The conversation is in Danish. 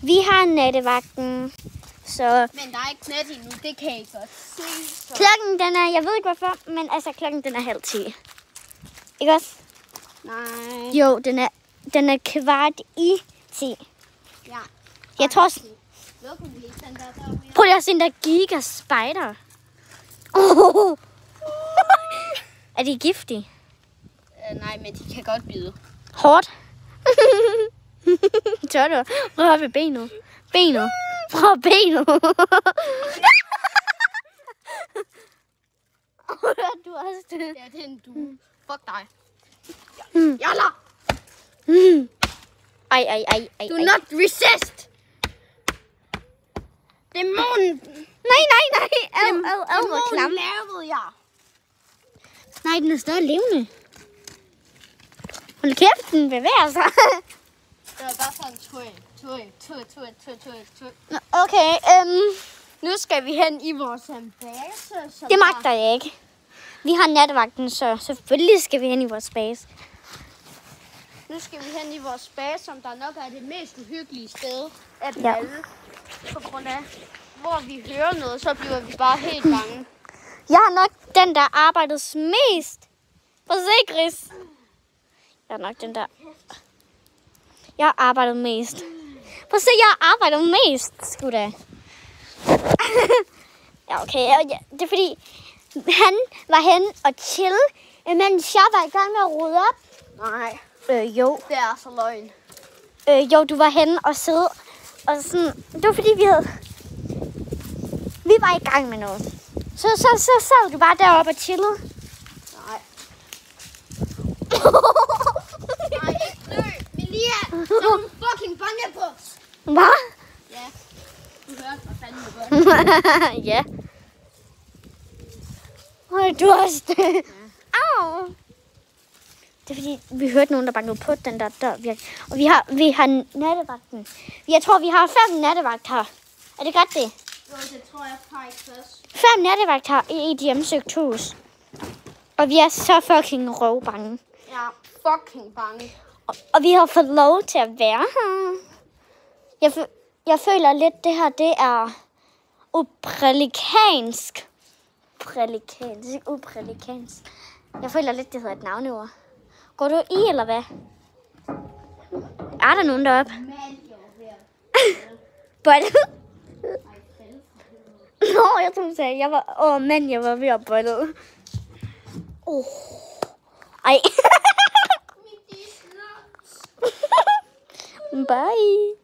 Vi har nattevagten, så... Men der er ikke nat endnu, det kan I godt se. Så. Klokken, den er... Jeg ved ikke hvorfor, men altså klokken, den er 9:30. Ikke også? Nej. Jo, den er 9:15. Ja. Jeg tror også... Prøv lige at se den der giga spider. Oh. Er de giftige? Nej, men de kan godt bide. Hårdt. Tør du? Prøv at ved benet. Prøv benet. Du er også det. Ja, det er en due. Fuck dig. Jalla. Ej. Do not resist. Dæmonen. Nej. Ad, hvor klam. Lavede jeg. Nej, den er stadig levende. Hold kæft, den bevæger sig. Det var bare sådan tøj. Okay, Nu skal vi hen i vores base. det magter jeg ikke. Vi har nattevagten, så selvfølgelig skal vi hen i vores base. Nu skal vi hen i vores base, som der nok er det mest uhyggelige sted af dem Ja. alle. På grund af, hvor vi hører noget, så bliver vi bare helt bange. Jeg har nok den, der arbejdes mest. Prøv at se, Chris. Jeg har nok den der. Jeg har arbejdet mest. Prøv at se, jeg har arbejdet mest. Sgu da. Ja, okay. Ja, det er fordi, han var hen og chill, mens jeg var i gang med at rydde op. Nej, Jo. det er så løgn. Jo, du var henne og sidde. Og sådan, det var fordi, vi var i gang med noget. Så sad du bare deroppe og chillede. Nej. Nej, ikke dø. Melia, så er du fucking bange på os. Hvad? Ja, du hørte, hvad fanden du gør. Ja. Hold du også det. Ja. Au. Det er fordi, vi hørte nogen, der bankede på den der dør. Og vi har nattevagten. Jeg tror, vi har 5 nattevagt her. Er det godt det? Jo, det tror jeg faktisk også. 5 nattevagt her i et hjemsøgt hus. Og vi er så fucking røvbange. Ja, fucking bange. Og vi har fået lov til at være her. Jeg føler lidt, det her, det er uprelikansk. Uprelikansk. Jeg føler lidt, det hedder et navneord. Går du i, eller hvad? Er der nogen deroppe? Bolle? Nå, jeg tror, du sagde, jeg var... mand, jeg var ved at bolle. Ej. Bye.